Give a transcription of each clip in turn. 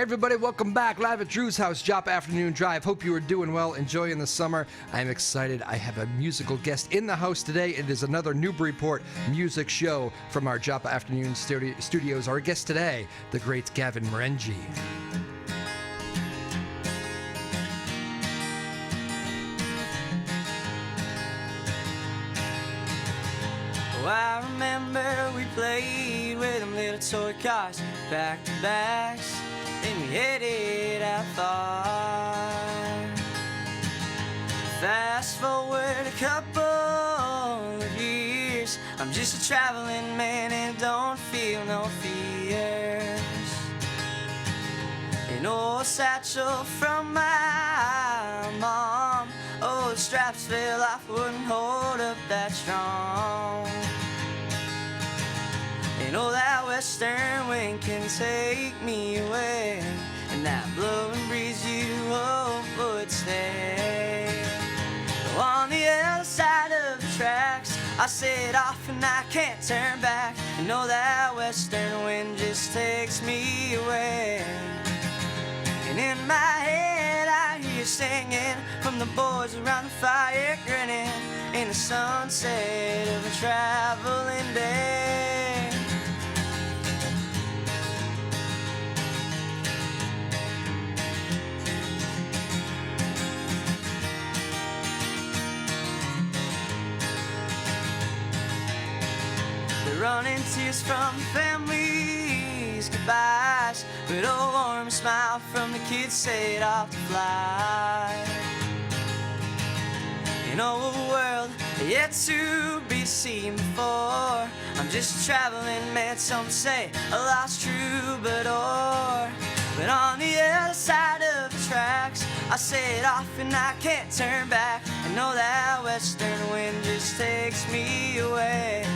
Hey everybody, welcome back live at Drew's house, Joppa Afternoon Drive. Hope you are doing well, enjoying the summer. I'm excited. I have a musical guest in the house today. It is another Newburyport music show from our Joppa Afternoon studios. Our guest today, the great Gavin Marengi. Oh, I remember we played with them little toy cars, back to backs, and we headed out far. Fast forward a couple of years, I'm just a traveling man and don't feel no fears. An old satchel from my mom, oh, the straps fell off, wouldn't hold up that strong. And oh, that western wind can take me away, and that blowing breeze you hope would stay. Oh, on the other side of the tracks, I set off and I can't turn back. And oh, that western wind just takes me away. And in my head I hear singing from the boys around the fire, grinning in the sunset of a traveling day. Running tears from families' goodbyes, but a warm smile from the kids set off to fly. In a world yet to be seen before, I'm just a traveling man, some say a lost troubadour. But on the other side of the tracks, I set off and I can't turn back. I know that western wind just takes me away.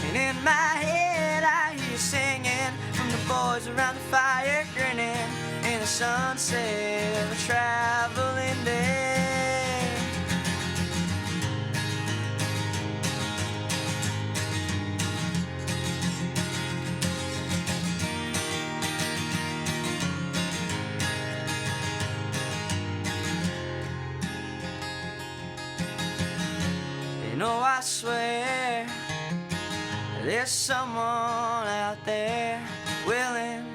And in my head I hear singing from the boys around the fire, grinning in the sunset of a traveling day. You know, I swear there's someone out there willing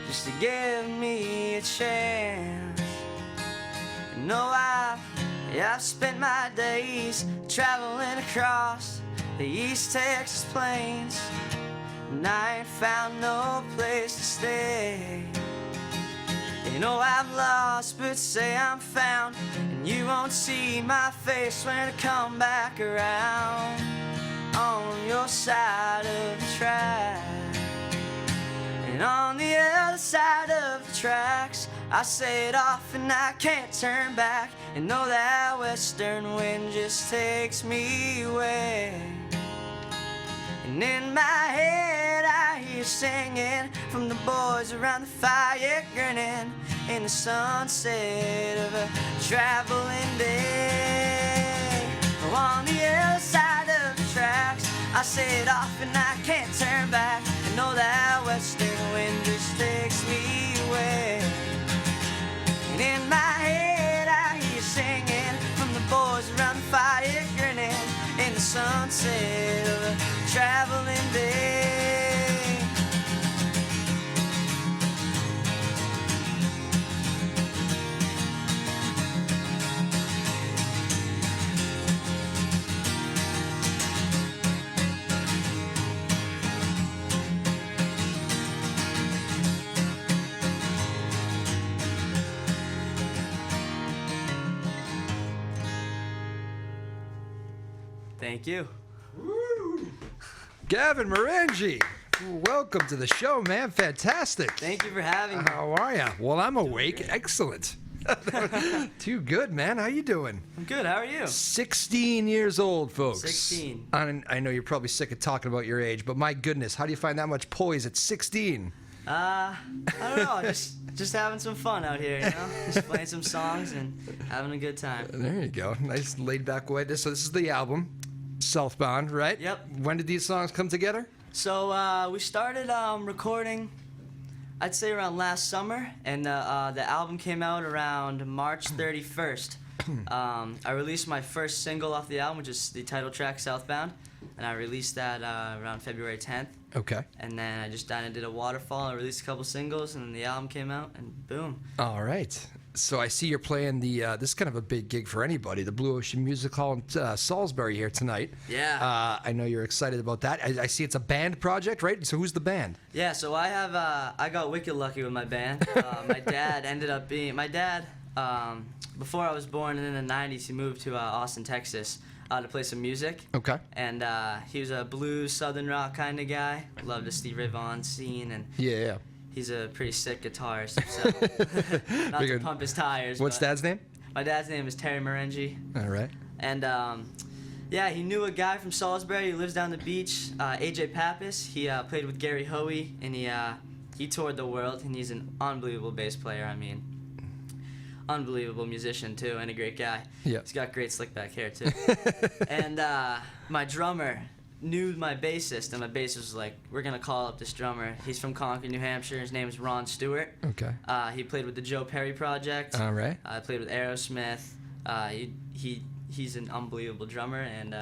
just to give me a chance. You know, I've spent my days traveling across the East Texas plains, and I ain't found no place to stay. You know, I'm lost, but say I'm found, and you won't see my face when I come back around on your side of the track. And on the other side of the tracks, I set off and I can't turn back. And know that western wind just takes me away. And in my head I hear singing from the boys around the fire, grinning in the sunset of a traveling day. Oh, on the other side of the tracks, I set off and I can't turn back. I know that western wind just takes me away. And in my head I hear singing from the boys around the fire, grinning in the sunset of a traveling day. Thank you. Woo. Gavin Marengi, welcome to the show, man. Fantastic. Thank you for having me. How are you? Well, I'm awake. Excellent. Too good, man. How you doing? I'm good. How are you? 16 years old, folks. 16. I know you're probably sick of talking about your age, but my goodness, how do you find that much poise at 16? I don't know. Just having some fun out here, you know? Just playing some songs and having a good time. There you go. Nice laid back way. So this is the album, Southbound, right? Yep. When did these songs come together? So we started recording I'd say around last summer, and the album came out around March 31st. I released my first single off the album, which is the title track, Southbound, and I released that around February 10th. Okay. And then I just did a waterfall, I released a couple singles, and then the album came out, and boom. All right. So I see you're playing this is kind of a big gig for anybody, the Blue Ocean Music Hall in Salisbury here tonight. Yeah. I know you're excited about that. I see it's a band project, right? So who's the band? Yeah, so I got wicked lucky with my band. My dad, before I was born in the 90s, he moved to Austin, Texas to play some music. Okay. And he was a blues, southern rock kind of guy. Loved the Stevie Ray Vaughan scene, and Yeah. he's a pretty sick guitarist himself. Not to pump his tires. What's Dad's name? My dad's name is Terry Marengi. All right. And yeah, he knew a guy from Salisbury who lives down the beach, AJ Pappas. He played with Gary Hoey, and he toured the world, and he's an unbelievable bass player. I mean, unbelievable musician too, and a great guy. Yeah. He's got great slick back hair too. And my drummer knew my bassist, and my bassist was like, we're gonna call up this drummer. He's from Concord, New Hampshire. His name is Ron Stewart. Okay. He played with the Joe Perry Project. All right. I played with Aerosmith. He's an unbelievable drummer, and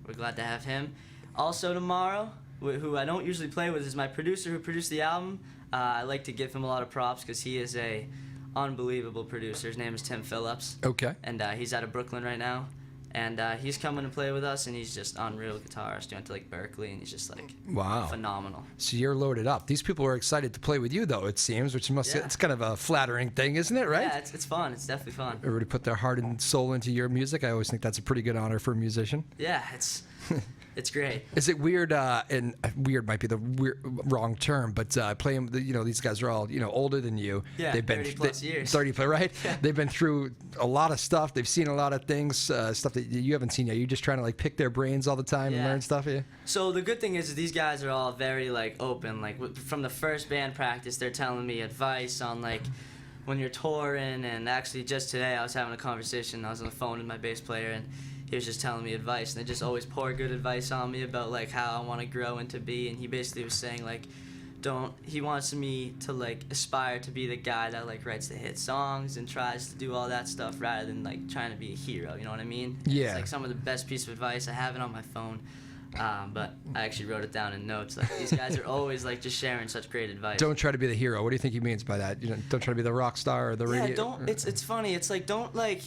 we're glad to have him. Also tomorrow, who I don't usually play with, is my producer who produced the album. I like to give him a lot of props because he is a unbelievable producer. His name is Tim Phillips. Okay. And he's out of Brooklyn right now. And he's coming to play with us, and he's just unreal guitarist. He went to like Berkeley, and he's just like phenomenal. So you're loaded up. These people are excited to play with you, though, it seems, which it's kind of a flattering thing, isn't it, right? Yeah, it's fun. It's definitely fun. Everybody put their heart and soul into your music. I always think that's a pretty good honor for a musician. Yeah, it's great. Is it weird, and weird might be the wrong term, but playing, these guys are all, older than you. Yeah, they've been 30 plus years. 30, right? Yeah. They've been through a lot of stuff. They've seen a lot of things, stuff that you haven't seen yet. You're just trying to, like, pick their brains all the time and learn stuff, yeah? So the good thing is these guys are all very, like, open. Like, from the first band practice, they're telling me advice on, like, when you're touring, and actually just today I was having a conversation. I was on the phone with my bass player, and he was just telling me advice, and they just always pour good advice on me about like how I want to grow and to be. And he basically was saying like, he wants me to like aspire to be the guy that like writes the hit songs and tries to do all that stuff rather than like trying to be a hero. You know what I mean? Yeah. It's like some of the best piece of advice. I have it on my phone, but I actually wrote it down in notes. Like these guys are always like just sharing such great advice. Don't try to be the hero. What do you think he means by that? Don't try to be the rock star or the radio. Yeah, don't. It's funny. It's like don't like.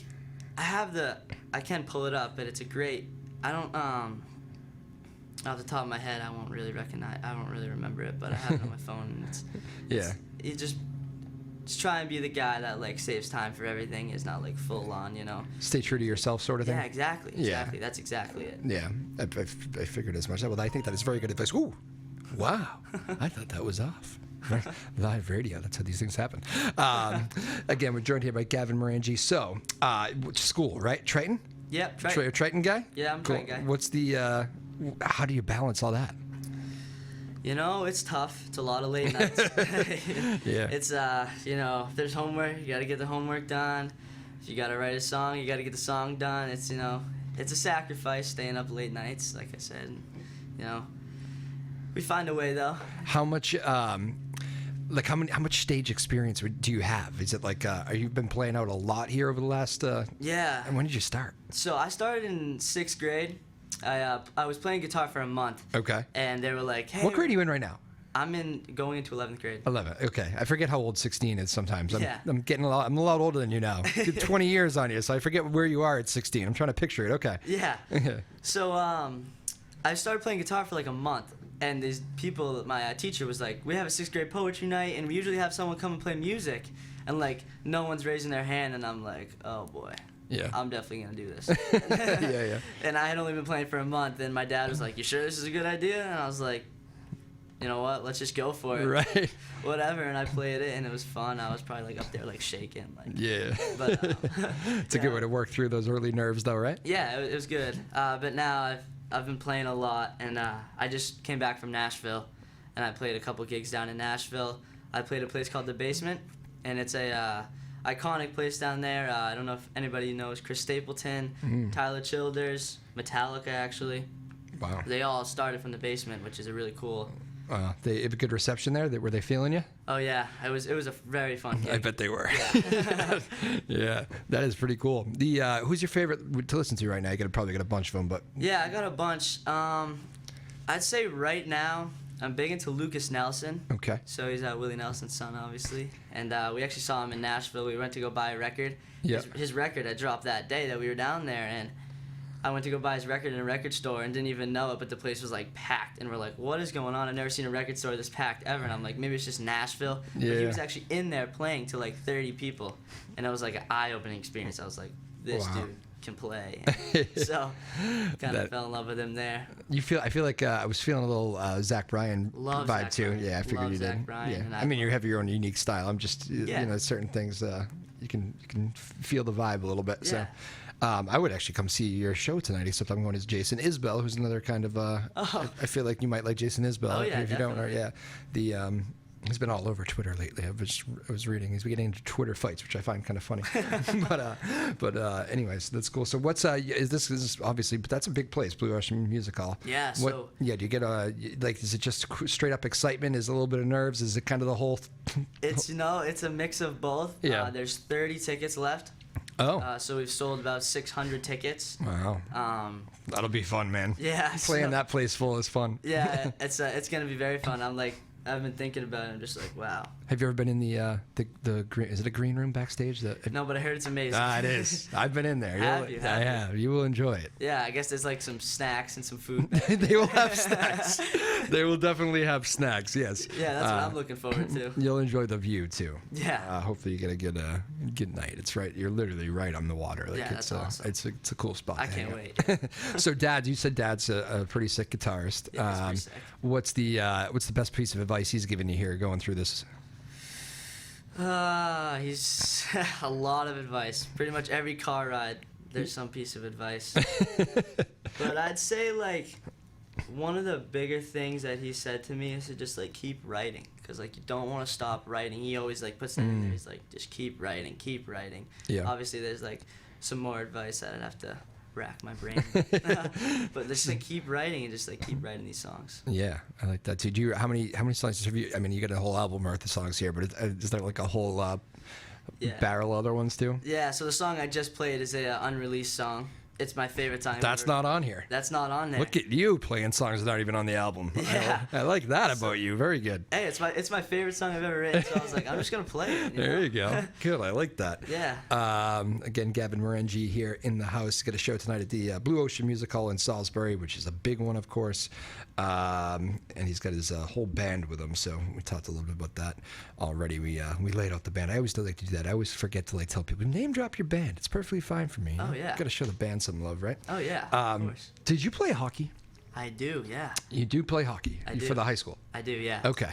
I can pull it up, but it's a great. I don't. Off the top of my head, I won't really remember it, but I have it on my phone. And you just try and be the guy that like saves time for everything. Is not like full on, Stay true to yourself, sort of thing. Yeah, exactly. Yeah. That's exactly it. Yeah, I figured as much. Well, I think that is very good advice. Ooh, wow! I thought that was off. Live radio, that's how these things happen. Again, we're joined here by Gavin Marengi. So, school, right? Triton? Yep, Triton. Triton guy? Yeah, I'm a Triton guy. What's the, how do you balance all that? It's tough. It's a lot of late nights. Yeah. It's, if there's homework, you got to get the homework done. If you got to write a song, you got to get the song done. It's, it's a sacrifice staying up late nights, like I said. We find a way, though. How much, how much stage experience do you have? Is it like, you've been playing out a lot here over the last, Yeah. And when did you start? So I started in 6th grade. I was playing guitar for a month. Okay. And they were like, hey. What grade are you in right now? I'm going into 11th grade. 11. Okay. I forget how old 16 is sometimes. I'm Yeah. I'm a lot older than you now. 20 years on you, so I forget where you are at 16. I'm trying to picture it. Okay. Yeah. So I started playing guitar for like a month. And these people, my teacher was like, we have a 6th grade poetry night, and we usually have someone come and play music. And like, no one's raising their hand, and I'm like, oh boy. Yeah. I'm definitely going to do this. Yeah. And I had only been playing for a month, and my dad was like, you sure this is a good idea? And I was like, you know what, let's just go for it. Right. Whatever, and I played it, and it was fun. I was probably like up there like shaking. Like, yeah. But it's a good way to work through those early nerves though, right? Yeah, it was good. But now I've been playing a lot, and I just came back from Nashville, and I played a couple gigs down in Nashville. I played a place called The Basement, and it's a iconic place down there. I don't know if anybody knows Chris Stapleton, Tyler Childers, Metallica, actually. Wow. They all started from The Basement, which is a really cool They have a good reception there. Were they feeling you? Oh yeah, it was a very fun gig. I bet they were. Yeah. Yeah, that is pretty cool. The who's your favorite to listen to right now? You probably got a bunch of them, but Yeah, I got a bunch. I'd say right now I'm big into Lucas Nelson. okay. So he's Willie Nelson's son, obviously. And we actually saw him in Nashville. We went to go buy a record. Yeah. His record had dropped that day that we were down there, and I went to go buy his record in a record store and didn't even know it, but the place was like packed, and we're like, what is going on? I've never seen a record store this packed ever. And I'm like, maybe it's just Nashville. Yeah. But he was actually in there playing to like 30 people, and it was like an eye-opening experience. I was like, this Wow. dude can play. So kind of fell in love with him there. I feel like I was feeling a little Zach Bryan Love vibe Zach too. Bryan. Yeah, I figured Love you Zach did. Bryan, Yeah. and I mean, you have your own unique style. I'm just Yeah. certain things you can feel the vibe a little bit. Yeah. So I would actually come see your show tonight, except I'm going as Jason Isbell, who's another kind of I feel like you might like Jason Isbell. Oh, yeah, if you don't know. definitely. Yeah. He's been all over Twitter lately. I was reading. He's been getting into Twitter fights, which I find kind of funny. but anyways, that's cool. So what's this is obviously, but that's a big place, Blue Ocean Music Hall. Yeah, What? so- Yeah. Do you get like? Is it just straight up excitement? Is it a little bit of nerves? Is it kind of the whole? It's it's a mix of both. Yeah. There's 30 tickets left. Oh. So we've sold about 600 tickets. Wow. That'll be fun, man. Yeah. Playing so- that place full is fun. Yeah, it's gonna be very fun. I've been thinking about it. I'm just like, wow. Have you ever been in the green? Is it a green room backstage? No, but I heard it's amazing. It is. I've been in there. Have you? I have. You will enjoy it. Yeah, I guess there's like some snacks and some food. They will have snacks. They will definitely have snacks. Yes. Yeah, that's what I'm looking forward to. You'll enjoy the view too. Yeah. Hopefully you get a good night. It's right. You're literally right on the water. Like, Yeah, it's that's awesome. It's a cool spot. I to hang can't out. wait. So you said Dad's a pretty sick guitarist. Yeah, he's pretty sick. What's the best piece of advice he's given you here going through this? He's a lot of advice. Pretty much every car ride, there's some piece of advice. But I'd say like one of the bigger things that he said to me is to just like keep writing, because like you don't want to stop writing. He always like puts that in there. He's like, just keep writing, keep writing. Yeah. Obviously, there's like some more advice that I'd have to rack my brain. But just like keep writing and just like keep writing these songs. Yeah, I like that too. How many songs have you? I mean, you got a whole album worth of songs here, but is there like a whole Yeah. barrel of other ones too? Yeah. So the song I just played is a unreleased song. It's my favorite song. That's not on here. That's not on there. Look at you playing songs that aren't even on the album. Yeah. I like that about you. Very good. Hey, it's my favorite song I've ever written. So I was like, I'm just gonna play it. There know? you go. Good. I like that. Yeah. Again, Gavin Marengi here in the house. Got a show tonight at the Blue Ocean Music Hall in Salisbury, which is a big one, of course. And he's got his whole band with him. So we talked a little bit about that already. We laid out the band. I always do like to do that. I always forget to like tell people, name drop your band. It's perfectly fine for me. Oh, yeah. Got to show the band some love, right? Oh yeah. Of course. Did you play hockey? I do. Yeah. You do play hockey I do. for the high school. I do. Yeah. Okay.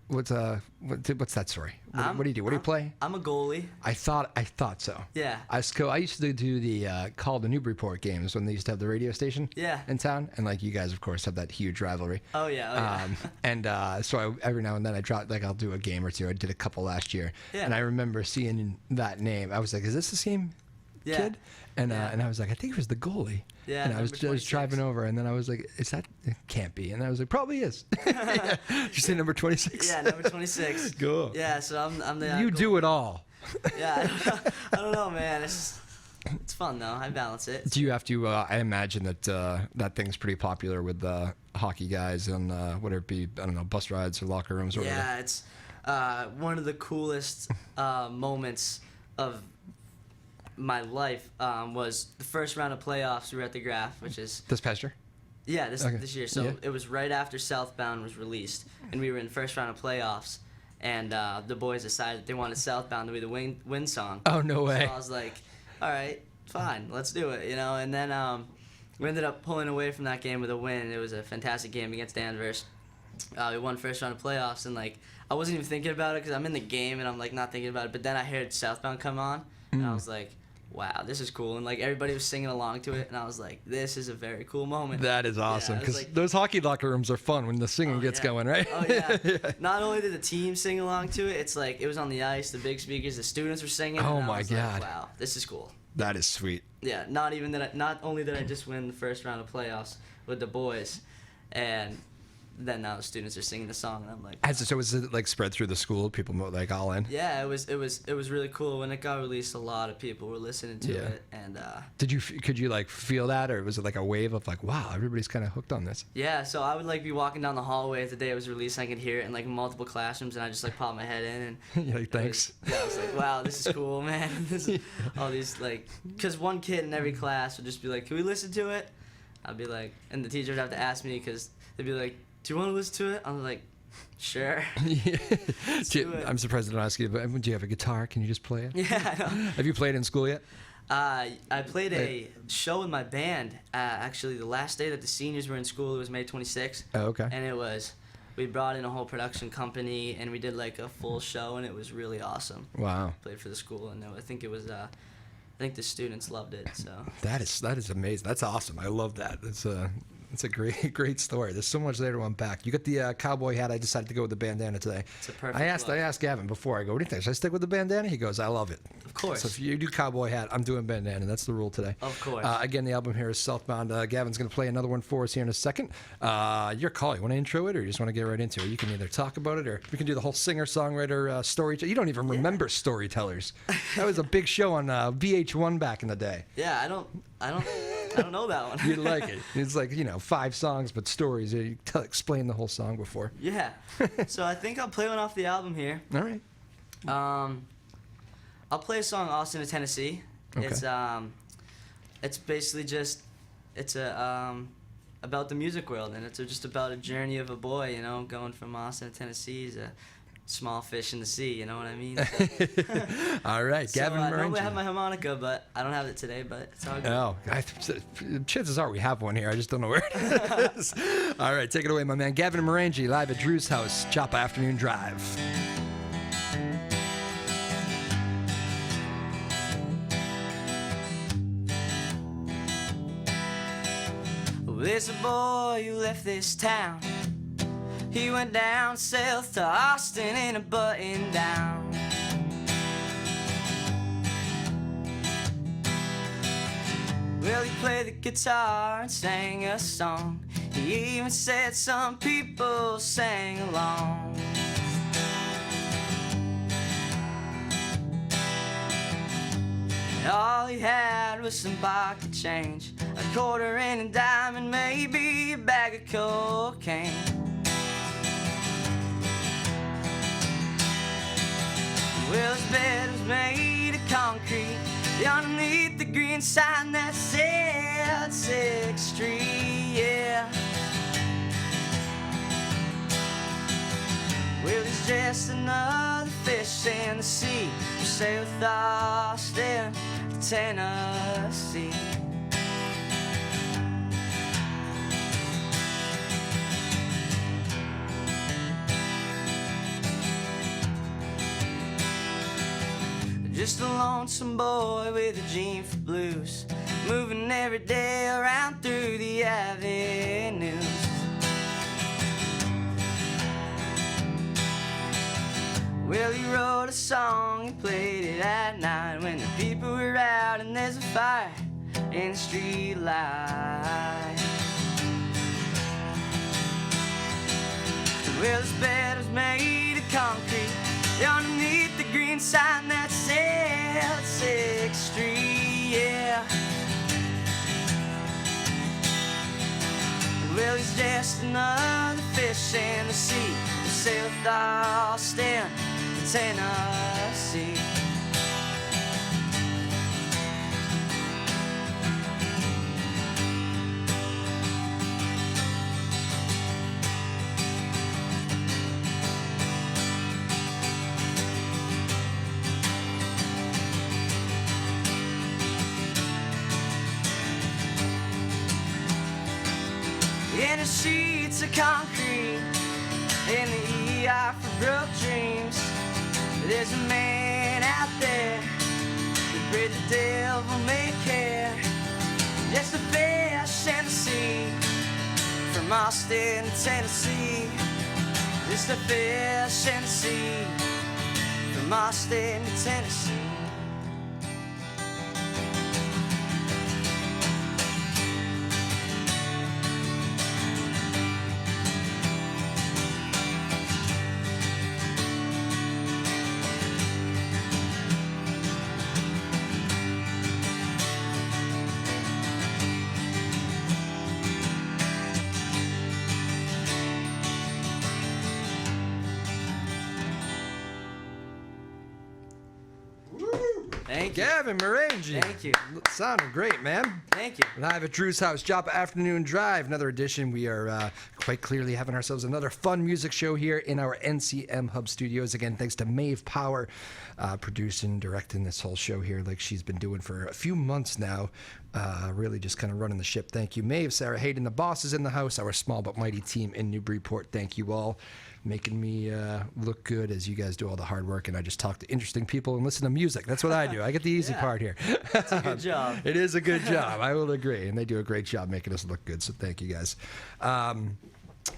What's that story? What do you do? What do you play? I'm a goalie. I thought so. Yeah. I used to do the call the Newburyport games when they used to have the radio station. Yeah. In town, and like you guys, of course, have that huge rivalry. Oh yeah. Oh yeah. And so every now and then I drop like I'll do a game or two. I did a couple last year, Yeah. and I remember seeing that name. I was like, "Is this the same Yeah. kid?" And Yeah. and I was like, "I think it was the goalie." Yeah, And I was number just 26. driving over, and then I was like, "Is that? It can't be." And I was like, "Probably is." Did you say number 26? Yeah, number 26. Cool. Yeah. So I'm the. You do it all. Yeah. I don't know, man. It's fun though. I balance it. Do you have to? I imagine that that thing's pretty popular with hockey guys and whether it be bus rides or locker rooms or whatever. Yeah, it's one of the coolest moments of my life was the first round of playoffs. We were at the Graph, which is This past year? this year. So Yeah. it was right after Southbound was released, and we were in the first round of playoffs. And the boys decided they wanted Southbound to be the win song. Oh, no way. So I was like, all right, fine, let's do it, And then we ended up pulling away from that game with a win. It was a fantastic game against Danvers. We won first round of playoffs, and like I wasn't even thinking about it because I'm in the game and I'm like not thinking about it. But then I heard Southbound come on, and I was like, wow, this is cool. And like everybody was singing along to it, and I was like, this is a very cool moment. That is awesome Yeah, it was because like- those hockey locker rooms are fun when the singing gets yeah. going, right? Oh yeah. Not only did the team sing along to it, it's like it was on the ice, the big speakers, the students were singing. Oh, and I my was God. Like, wow, this is cool. That is sweet. Yeah, not only did I just win the first round of playoffs with the boys, and then now students are singing the song, and I'm like, So was it like spread through the school? People like all in? yeah, it was really cool. When it got released, a lot of people were listening to it, and Could you like feel that, or was it like a wave of like, wow, everybody's kind of hooked on this? yeah, so I would like be walking down the hallway the day it was released, and I could hear it in like multiple classrooms, and I just like pop my head in, and You're like, thanks. I was like, wow, this is cool, man. This is all these like, because one kid in every class would just be like, can we listen to it? I'd be like, and the teacher would have to ask me because they'd be like, do you want to listen to it? I'm like, sure. I'm surprised I don't ask you, but do you have a guitar? Can you just play it? Yeah. I know. Have you played in school yet? I played a show with my band. Actually, the last day that the seniors were in school, it was May 26th. Oh, okay. And we brought in a whole production company, and we did like a full show, and it was really awesome. Wow. Played for the school, and I think it was. I think the students loved it. So. That is amazing. That's awesome. I love that. It's a great story. There's so much there to unpack. You got the cowboy hat. I decided to go with the bandana today. It's a perfect I asked look. Gavin before. I go, what do you think? Should I stick with the bandana? He goes, I love it. Of course. So if you do cowboy hat, I'm doing bandana. That's the rule today. Of course. Again, the album here is Southbound. Gavin's going to play another one for us here in a second. Your call. You want to intro it, or you just want to get right into it? You can either talk about it, or we can do the whole singer-songwriter story. You don't even remember Storytellers. That was a big show on VH1 back in the day. Yeah, I don't know that one. You'd like it. It's like, 5 songs, but stories. You explain the whole song before. Yeah. So I think I'll play one off the album here. All right. I'll play a song, Austin to Tennessee. Okay. It's basically just, about the music world, and it's just about a journey of a boy, going from Austin to Tennessee. He's a small fish in the sea, you know what I mean? So, all right, Gavin I Marengi. normally have my harmonica, but I don't have it today, but it's all good. Oh, chances are we have one here. I just don't know where it is. All right, take it away, my man. Gavin Marengi, live at Drew's house, Joppa Afternoon Drive. There's a boy who left this town. He went down south to Austin in a button down. Well, he played the guitar and sang a song. He even said some people sang along. And all he had was some pocket change, a quarter and a dime, and maybe a bag of cocaine. Well, his bed was made of concrete underneath the green sign that said 6th Street, yeah. Well, he's just another fish in the sea from South Austin to Tennessee. Just a lonesome boy with a gene for blues, moving every day around through the avenues. Well, he wrote a song and played it at night when the people were out and there's a fire in the street light. Well, his bed was made of concrete underneath the green sign that said 6th Street, yeah. Well, he's just another fish in the sea from South Austin to Tennessee. In the sheets of concrete, in the ER for broke dreams, there's a man out there who prayed the devil may care. Just a fish in the sea from Austin to Tennessee. Just a fish in the sea from Austin to Tennessee. Thank you. Gavin Marengi. Thank you. Sounding great, man. Thank you. Live at Drew's house, Joppa Afternoon Drive. Another edition. We are quite clearly having ourselves another fun music show here in our NCM Hub studios. Again, thanks to Maeve Power, producing, directing this whole show here like she's been doing for a few months now. Really just kind of running the ship. Thank you, Maeve. Sarah Hayden, the boss, is in the house. Our small but mighty team in Newburyport. Thank you all. Making me look good as you guys do all the hard work, and I just talk to interesting people and listen to music. That's what I do. I get the easy part here. It's a good job. It is a good job. I will agree, and they do a great job making us look good. So thank you guys.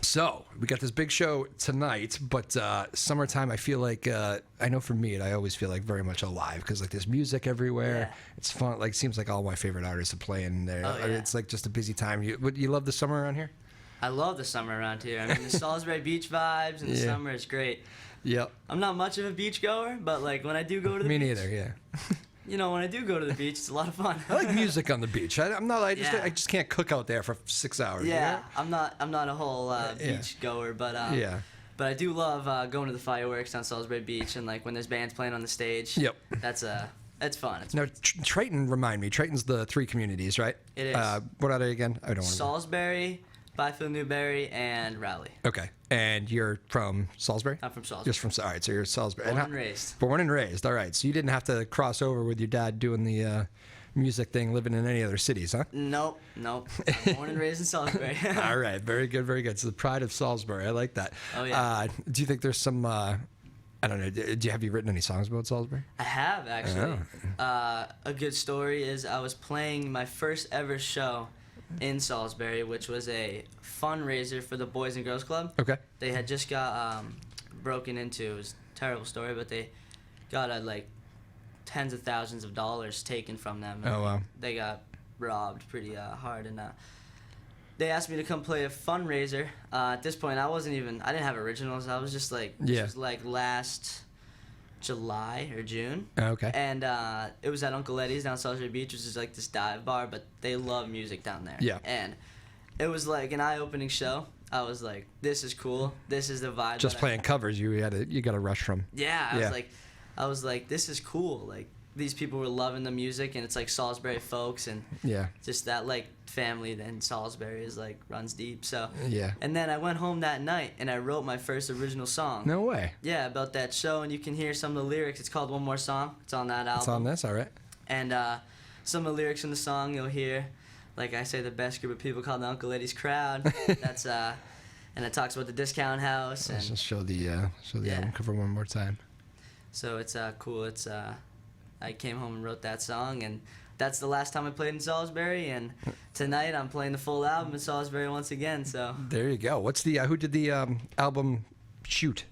So we got this big show tonight, but summertime, I feel like I know for me, I always feel like very much alive because like there's music everywhere. Yeah. It's fun. Like seems like all my favorite artists are playing there. Oh, yeah. It's like just a busy time. You love the summer around here? I love the summer around here. I mean, the Salisbury beach vibes in the summer is great. Yep. I'm not much of a beach goer, but like when I do go to the Me beach, neither. Yeah. you know, when I do go to the beach, it's a lot of fun. I like music on the beach. I'm not. I Yeah. just can't cook out there for 6 hours. Yeah, I'm not a whole beach goer, but Yeah. But I do love going to the fireworks on Salisbury Beach, and like when there's bands playing on the stage. Yep. It's fun. It's Now, Triton, remind me. Triton's the 3 communities, right? It is. What are they again? I don't want to. Salisbury, Byfield, Newbury, and Rowley. Okay. And you're from Salisbury? I'm from Salisbury. Just from, all right, so you're Salisbury. Born and raised. Born and raised, all right. So you didn't have to cross over with your dad doing the music thing, living in any other cities, huh? Nope. I'm born and raised in Salisbury. All right, very good, very good. So the pride of Salisbury, I like that. Oh, yeah. Do you think there's some, I don't know, have you written any songs about Salisbury? I have, actually. Oh. A good story is I was playing my first ever show in Salisbury, which was a fundraiser for the Boys and Girls Club. Okay. They had just got broken into. It was a terrible story, but they got like tens of thousands of dollars taken from them. Oh, wow. They got robbed pretty hard, and they asked me to come play a fundraiser. At this point, I didn't have originals. I was just like, this was like last July or June. Okay. And it was at Uncle Eddie's down Salisbury Beach, which is like this dive bar, but they love music down there. Yeah. And it was like an eye-opening show. I was like, this is cool. This is the vibe. Just playing covers, you got a rush from. Yeah, I was like, this is cool. Like these people were loving the music, and it's like Salisbury folks, and just that like family in Salisbury is like runs deep. So and then I went home that night and I wrote my first original song. No way. Yeah, about that show, and you can hear some of the lyrics. It's called One More Song. It's on that album. It's on this, all right. And some of the lyrics in the song you'll hear, like I say, the best group of people called the Uncle Eddie's Crowd. That's and it talks about the discount house. Let's And just show the album cover one more time. so it's cool. It's I came home and wrote that song, and that's the last time I played in Salisbury. And tonight I'm playing the full album in Salisbury once again. So There you go. What's the who did the album shoot?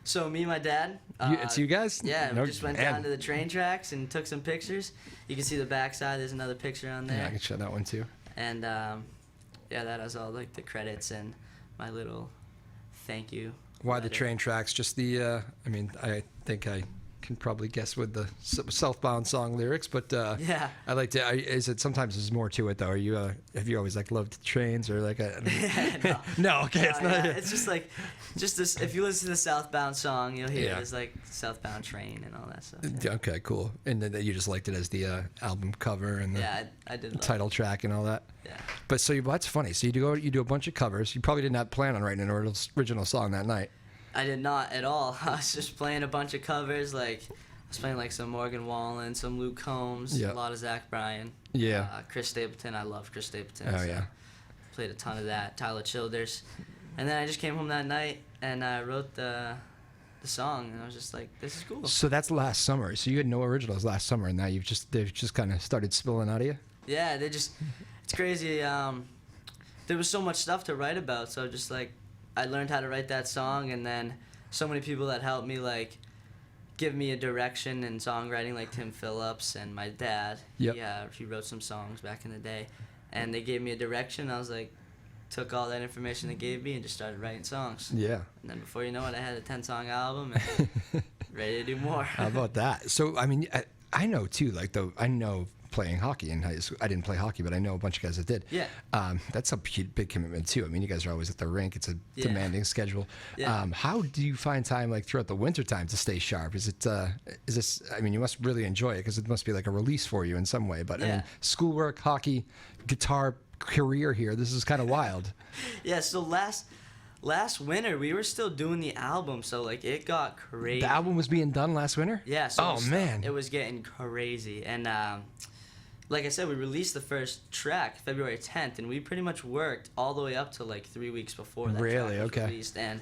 so me and my dad. It's you guys? Yeah, No, we just went man. down to the train tracks and took some pictures. You can see the backside. There's another picture on there. Yeah, I can show that one too. And that has all like the credits and my little thank you. Why the letter. train tracks? Just the I think I can probably guess with the Southbound song lyrics, but Yeah. I like to. Is it sometimes there's more to it though? Are you have you always like loved trains or like a? No, okay, it's not. Yeah, it's just like this. If you listen to the Southbound song, you'll hear Yeah. there's like Southbound train and all that stuff. Yeah, okay, cool. And then you just liked it as the album cover and the Yeah, I did. Love title track and all that. Yeah. But so that's funny. So you do a bunch of covers. You probably didn't have plan on writing an original song that night. I did not at all. I was just playing a bunch of covers. Like I was playing like some Morgan Wallen, some Luke Combs, Yeah. a lot of Zach Bryan. Yeah. Chris Stapleton. I love Chris Stapleton. Oh so yeah. Played a ton of that. Tyler Childers. And then I just came home that night and I wrote the song, and I was just like, this is cool. So that's last summer. So you had no originals last summer, and now they've just kind of started spilling out of you. Yeah, it's crazy. There was so much stuff to write about, so just like I learned how to write that song, and then so many people that helped me like give me a direction in songwriting, like Tim Phillips and my dad. Yep. He wrote some songs back in the day, and they gave me a direction. I was like, took all that information they gave me and just started writing songs. Yeah. And then before you know it, I had a 10-song album and ready to do more. How about that? So I mean, I know too. Like I know playing hockey in high school. I didn't play hockey, but I know a bunch of guys that did. Yeah. That's a big commitment too. I mean, you guys are always at the rink. It's a demanding schedule. Yeah. How do you find time, like throughout the winter time, to stay sharp? Is this? I mean, you must really enjoy it because it must be like a release for you in some way. But I mean, schoolwork, hockey, guitar career here. This is kind of wild. Yeah. So last winter we were still doing the album, so like it got crazy. The album was being done last winter? Yeah. So man. It was getting crazy, and like I said, we released the first track February 10th, and we pretty much worked all the way up to like 3 weeks before that really? track was Okay. released, and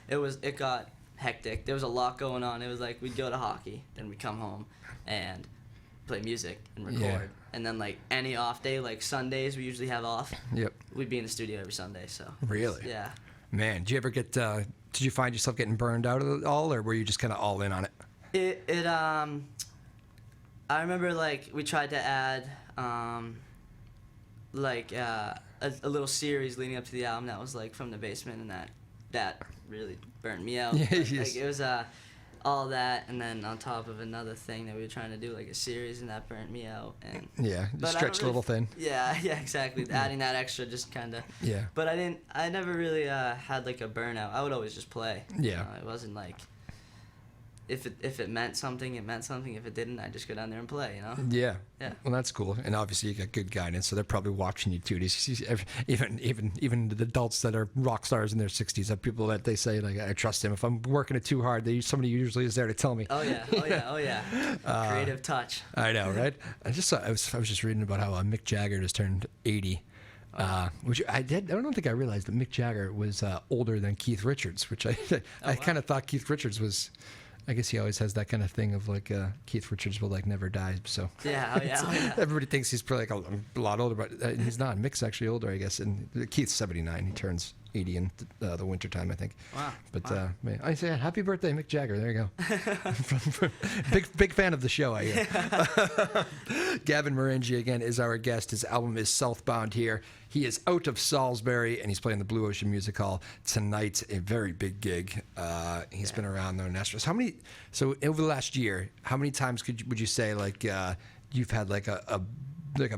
it got hectic. There was a lot going on. It was like we'd go to hockey, then we'd come home and play music and record. Yeah. And then like any off day, like Sundays we usually have off. Yep. We'd be in the studio every Sunday. So Really? yeah. Man, did you ever get? Did you find yourself getting burned out of it all, or were you just kind of all in on it? I remember like we tried to add like a little series leading up to the album that was like from the basement, and that really burned me out. Yeah, Like, yes. it was all that, and then on top of another thing that we were trying to do, like a series, and that burnt me out. And Yeah, but just I don't stretched a little thin. Yeah, exactly. Adding that extra just kind of. Yeah. But I never really had like a burnout. I would always just play. Yeah. It wasn't like. If it meant something, it meant something. If it didn't, I'd just go down there and play, you know? Yeah. Yeah. Well, that's cool. And obviously, you got good guidance, so they're probably watching you too. Even the adults that are rock stars in their 60s have people that they say, like, I trust him. If I'm working it too hard, somebody usually is there to tell me. Oh yeah. Creative touch. I know, right? I was just reading about how Mick Jagger just turned 80. Which I don't think I realized that Mick Jagger was older than Keith Richards, which I kind of thought Keith Richards was. I guess he always has that kind of thing of like Keith Richards will like never die. So Yeah. everybody thinks he's probably like a lot older, but he's not. Mick's actually older, I guess. And Keith's 79. He turns 80 in the wintertime, I think. Wow. But man, I say happy birthday, Mick Jagger. There you go. big fan of the show, I hear. Gavin Marengi again is our guest. His album is Southbound here. He is out of Salisbury, and he's playing the Blue Ocean Music Hall tonight. A very big gig. He's been around though, Nashville. So over the last year, how many times would you say like you've had like a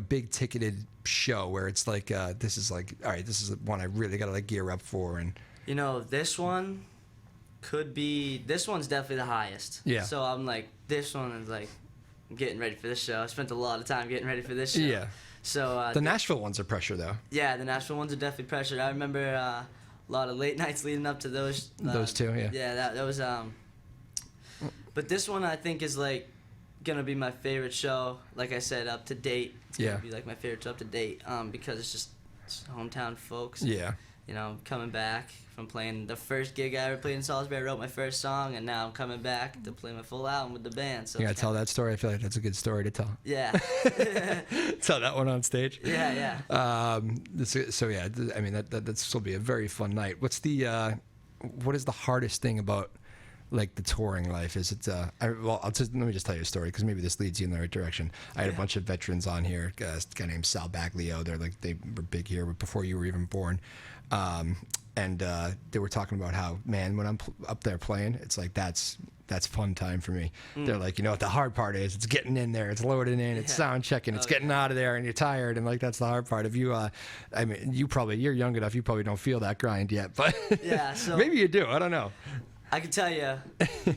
big ticketed show where it's like this is like, all right, this is the one I really got to like gear up for? And You know, this one's definitely the highest. Yeah. So I'm like, this one is like, I'm getting ready for this show. I spent a lot of time getting ready for this show. Yeah. So the Nashville ones are pressure though. yeah, the Nashville ones are definitely pressured. I remember a lot of late nights leading up to those. Those two, yeah. Yeah, that was But this one I think is like gonna be my favorite show. Like I said, up to date. It's gonna be like my favorite show up to date. Because it's hometown folks. Yeah. You know, coming back from playing the first gig I ever played in Salisbury. I wrote my first song, and now I'm coming back to play my full album with the band. So You gotta tell that story. I feel like that's a good story to tell. Yeah. Tell that one on stage. Yeah. So yeah, I mean that's will be a very fun night. What is the hardest thing about like the touring life? Is it let me just tell you a story because maybe this leads you in the right direction. I had a bunch of veterans on here. A guy named Sal Baglio. They were big here before you were even born. And they were talking about how, man, when I'm up there playing, it's like that's fun time for me. They're like, you know what the hard part is? It's getting in there, it's loading in, it's sound checking, it's getting out of there, and you're tired, and like that's the hard part. If you, I mean, you're young enough, you probably don't feel that grind yet, but Yeah, so maybe you do. I don't know. I can tell you,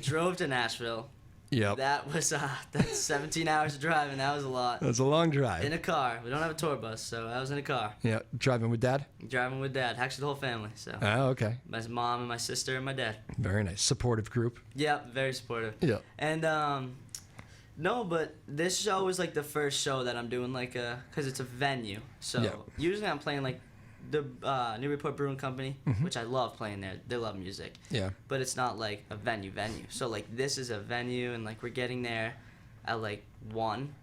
drove to Nashville. Yep. That was that's 17 hours of driving. That was a lot. That's a long drive. In a car. We don't have a tour bus, so I was in a car. Yeah, driving with Dad? Driving with Dad. Actually, the whole family. So Oh, okay. my mom and my sister and my dad. Very nice. Supportive group. Yeah, very supportive. Yeah. And no, but this show is like the first show that I'm doing like because it's a venue. So usually I'm playing like the Newburyport Brewing Company, which I love playing there. They love music. Yeah. But it's not like a venue. So like this is a venue, and like we're getting there at like 1.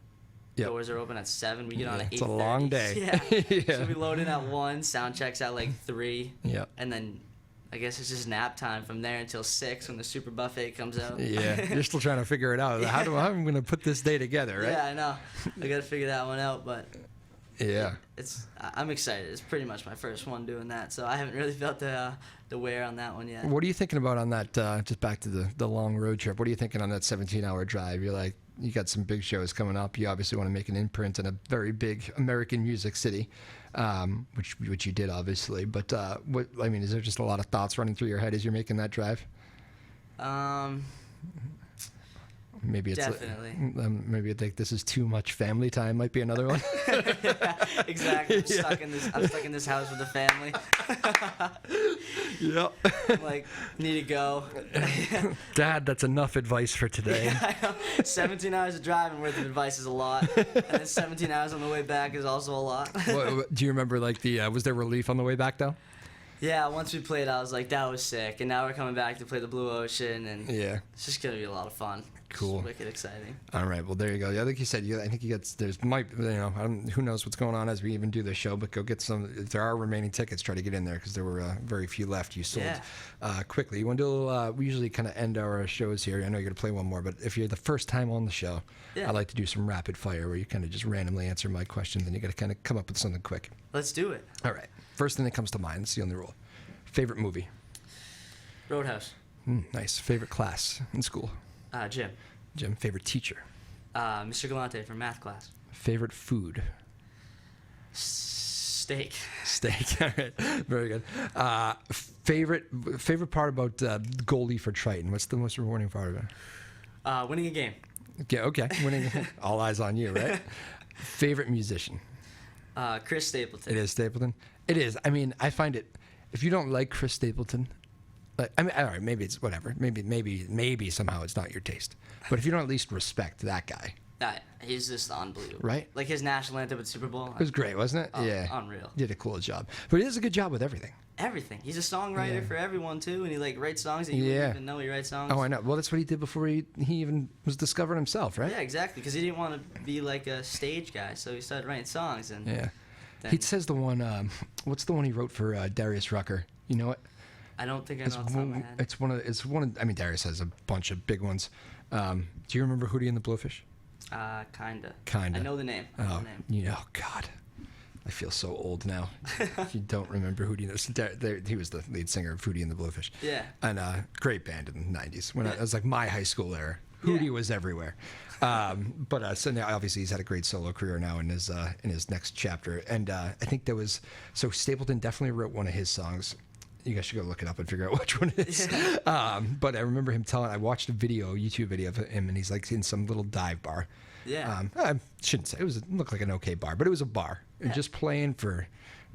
Yep. Doors are open at 7. We get on at 8:30. It's a long day. Yeah. So we load in at 1. Sound checks at like 3. Yeah. And then I guess it's just nap time from there until 6 when the super buffet comes out. Yeah. You're still trying to figure it out. How am I going to put this day together, right? Yeah, I know. I got to figure that one out, but Yeah. I'm excited. It's pretty much my first one doing that, so I haven't really felt the wear on that one yet. What are you thinking about on that, just back to the long road trip? What are you thinking on that 17-hour drive? You're like, you got some big shows coming up. You obviously want to make an imprint in a very big American music city, which you did obviously. But is there just a lot of thoughts running through your head as you're making that drive? Maybe it's definitely. Maybe I think this is too much family time. Might be another one. Yeah, exactly. I'm stuck in this house with the family. Yep. I'm like, need to go. Dad, that's enough advice for today. Yeah, I know. 17 hours of driving worth of advice is a lot, and then 17 hours on the way back is also a lot. Do you remember was there relief on the way back though? Yeah, once we played, I was like, that was sick. And now we're coming back to play the Blue Ocean, and yeah, it's just gonna be a lot of fun. Cool. It's wicked exciting. All right, well there you go. Yeah, like you said, I think who knows what's going on as we even do this show, but go get some. If there are remaining tickets, try to get in there because there were very few left. You sold quickly. You want to we usually kind of end our shows here. I know you're gonna play one more, but if you're the first time on the show, I like to do some rapid fire where you kind of just randomly answer my questions, and you got to kind of come up with something quick. Let's do it. All right. First thing that comes to mind. That's the only rule. Favorite movie? Roadhouse. Nice. Favorite class in school? Gym. Jim. Favorite teacher? Mr. Galante from math class. Favorite food? Steak. Steak. All right. Very good. Favorite part about goalie for Triton? What's the most rewarding part of it? Winning a game. Yeah. Okay. Winning. All eyes on you, right? Favorite musician? Chris Stapleton. It is Stapleton. It is. I mean, I find it. If you don't like Chris Stapleton, all right, maybe it's whatever. Maybe somehow it's not your taste. But if you don't at least respect that guy, he's just unbelievable. Right? Like his national anthem at Super Bowl. It was great, wasn't it? Yeah. Unreal. Did a cool job. But he does a good job with everything. Everything. He's a songwriter for everyone too, and he writes songs that you wouldn't even know he writes songs. Oh, I know. Well, that's what he did before he even was discovered himself, right? Yeah, exactly. Because he didn't want to be like a stage guy, so he started writing songs. And he says the one. What's the one he wrote for Darius Rucker? You know it? I don't think I know off the top of my head. It's one of. I mean, Darius has a bunch of big ones. Do you remember Hootie and the Blowfish? Kinda. I know the name. God. I feel so old now. You don't remember Hootie. He was the lead singer of Hootie and the Blowfish. Yeah. And great band in the 90s. When it was like my high school era. Hootie was everywhere. So now obviously he's had a great solo career now in his next chapter. And I think Stapleton definitely wrote one of his songs. You guys should go look it up and figure out which one it is. But I remember him I watched a YouTube video of him, and he's like in some little dive bar. Yeah. I shouldn't say it looked like an okay bar, but it was a bar and just playing for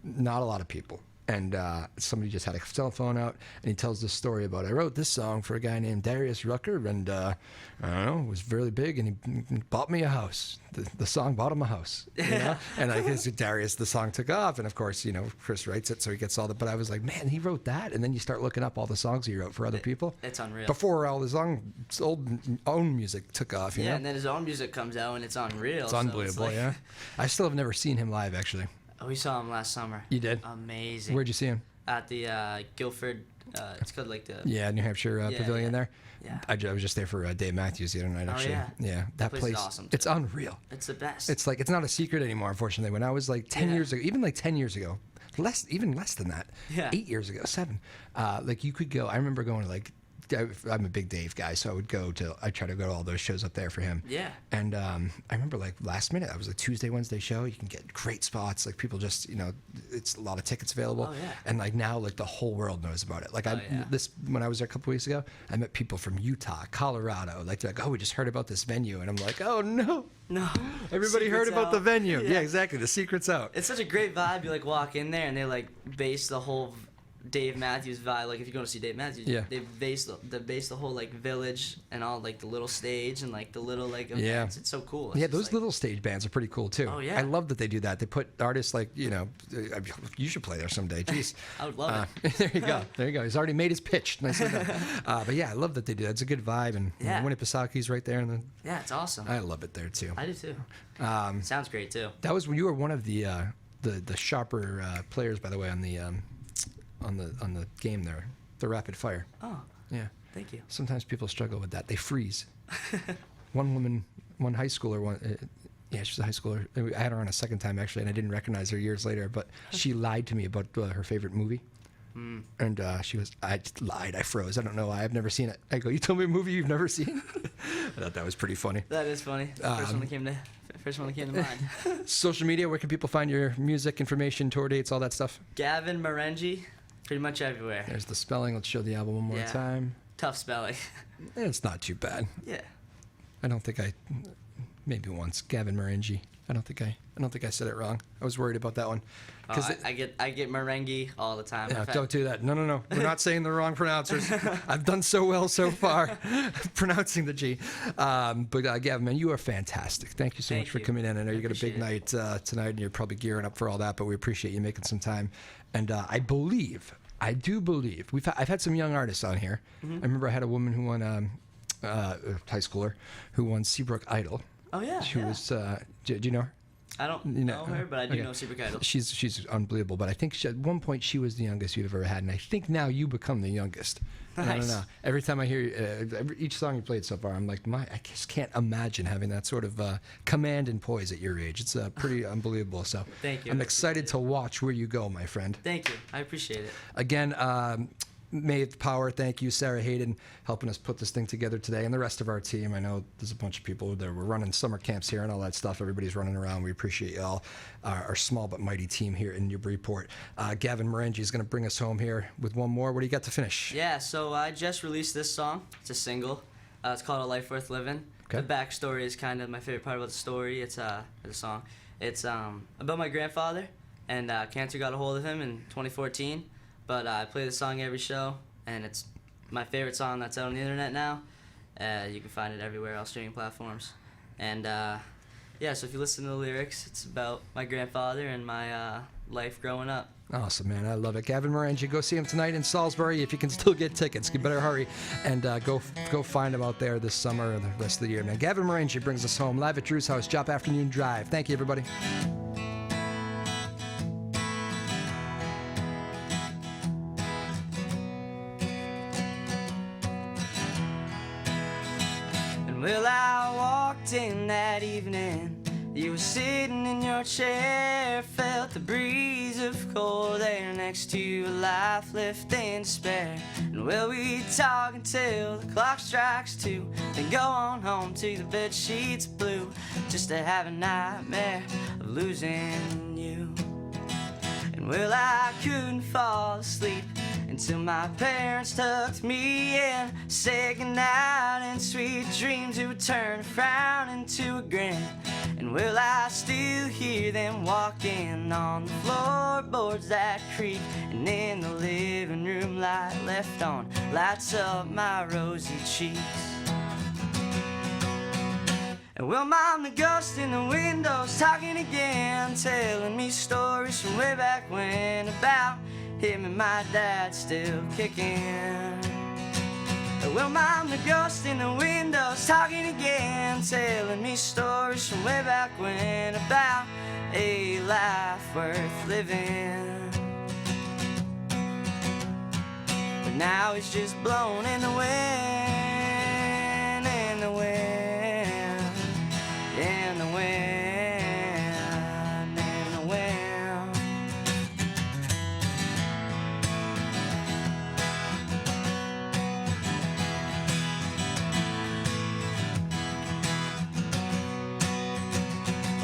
not a lot of people. And somebody just had a cell phone out, and he tells this story about, I wrote this song for a guy named Darius Rucker, and I don't know, it was really big, and he bought me a house. The song bought him a house. You know? And I guess Darius, the song took off, and of course, Chris writes it, so he gets all the. But I was like, man, he wrote that, and then you start looking up all the songs he wrote for other people. It's unreal. Before all his own music took off. You know? And then his own music comes out, and it's unreal. It's unbelievable. Yeah. I still have never seen him live, actually. Oh, we saw him last summer. You did? Amazing. Where'd you see him? At the Guilford, it's called like the... Yeah, New Hampshire Pavilion there. Yeah. I was just there for Dave Matthews the other night, actually. Oh, yeah. Yeah, that place is awesome, too. It's unreal. It's the best. It's like, it's not a secret anymore, unfortunately. When I was like 10 years ago, even like 10 years ago, even less than that, 8 years ago, 7, like you could go, I remember going to like, I'm a big Dave guy, so I try to go to all those shows up there for him. Yeah. And I remember like last minute, I was a Tuesday, Wednesday show. You can get great spots. Like people just, it's a lot of tickets available. Oh, yeah. And like now, like the whole world knows about it. Like when I was there a couple weeks ago, I met people from Utah, Colorado. Like they're like, oh, we just heard about this venue. And I'm like, oh no. No. Everybody heard about the venue. Yeah, exactly. The secret's out. It's such a great vibe. You like walk in there and they like base the whole Dave Matthews vibe. Like if you go to see Dave Matthews, they base the whole like village and all like the little stage and like the little like events. Yeah. It's so cool. It's those little stage bands are pretty cool too. Oh yeah. I love that they do that. They put artists like you should play there someday. Jeez. I would love it. There you go. There you go. He's already made his pitch. Nicely done. But yeah, I love that they do that. It's a good vibe, and Winnipesaukee right there. Yeah, it's awesome. I love it there too. I do too. Sounds great too. That was when you were one of the sharper players, by the way, on the game there, the rapid fire. Oh. Yeah. Thank you. Sometimes people struggle with that. They freeze. One high schooler, she's a high schooler. I had her on a second time actually, and I didn't recognize her years later. But she lied to me about her favorite movie. And she goes, I just lied. I froze. I don't know why. I've never seen it. I go, you told me a movie you've never seen? I thought that was pretty funny. That is funny. First one that came to mind. Social media, where can people find your music, information, tour dates, all that stuff? Gavin Marengi, pretty much everywhere. There's the spelling. Let's show the album one more time. Tough spelling. It's not too bad. Yeah. I don't think maybe once, Gavin Marengi. I don't think I said it wrong. I was worried about that one. I get Marengi all the time. Yeah, don't do that. No. We're not saying the wrong pronouncers. I've done so well so far pronouncing the G. But Gavin, man, you are fantastic. Thank you so much for coming in. I know you got a big night tonight, and you're probably gearing up for all that. But we appreciate you making some time. And I do believe I've had some young artists on here. I remember I had a woman who won high schooler who won Seabrook Idol. Oh yeah. She was. Do you know her? I don't know her, but I do know Seabrook Idol. She's unbelievable. But I think at one point she was the youngest you've ever had, and I think now you become the youngest. Nice. I don't know. Every time I hear each song you played so far, I'm like, I just can't imagine having that sort of command and poise at your age. It's pretty unbelievable. So thank you. I'm excited to watch where you go, my friend. Thank you. I appreciate it. Again. May the power. Thank you, Sarah Hayden, helping us put this thing together today, and the rest of our team. I know there's a bunch of people there. We're running summer camps here and all that stuff. Everybody's running around. We appreciate you all. Our small but mighty team here in Newburyport. Gavin Marengi is going to bring us home here with one more. What do you got to finish? Yeah, so I just released this song. It's a single. It's called A Life Worth Living. Okay. The backstory is kind of my favorite part about the story. It's the song. It's about my grandfather, and cancer got a hold of him in 2014. But I play the song every show, and it's my favorite song that's out on the internet now. You can find it everywhere, all streaming platforms. And so if you listen to the lyrics, it's about my grandfather and my life growing up. Awesome, man. I love it. Gavin Marengi, go see him tonight in Salisbury. If you can still get tickets, you better hurry and go find him out there this summer and the rest of the year, man. Gavin Marengi brings us home live at Drew's house, Joppa Afternoon Drive. Thank you, everybody. Well, I walked in that evening. You were sitting in your chair, felt the breeze of cold air next to you, a life left in despair. And well, we talk until the clock strikes 2, then go on home to the bed sheets blue, just to have a nightmare of losing you. And well, I couldn't fall asleep until my parents tucked me in, said goodnight and sweet dreams. It would turn a frown into a grin. And well, I still hear them walking on the floorboards that creak, and in the living room light left on lights up my rosy cheeks. And well, Mom, the ghost in the window's talking again, telling me stories from way back when about him and my dad still kicking. Well, Mom, the ghost in the window's talking again, telling me stories from way back when about a life worth living. But now it's just blown in the wind, in the wind, in the wind, in the wind.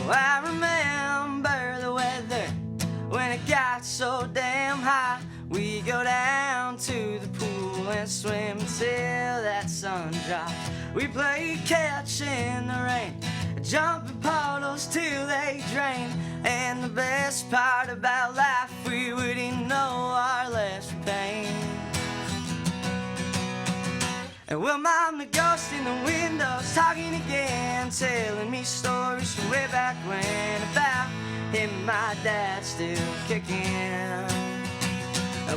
Oh, I remember the weather when it got so damn hot. We go down to the pool and swim till that sun dropped. We play catch in the rain, jumping puddles till they drain. And the best part about life, we wouldn't know our last pain. And well, Mom, the ghost in the window's talking again, telling me stories from way back when about him and my dad still kicking.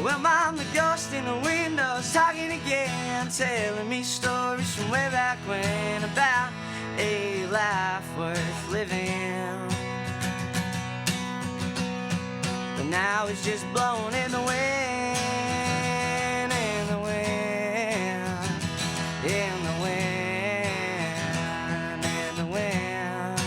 Well, Mom, the ghost in the window's talking again, telling me stories from way back when about a life worth living. But now it's just blowing in the wind, in the wind, in the wind, in the wind.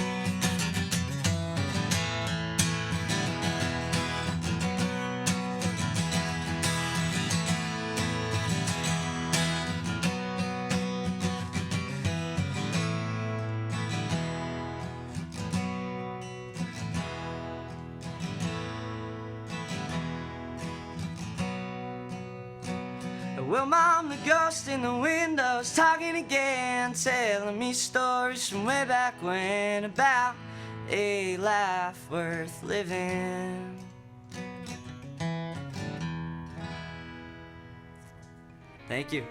Well, Mom, the ghost in the window's talking again, telling me stories from way back when about a life worth living. Thank you.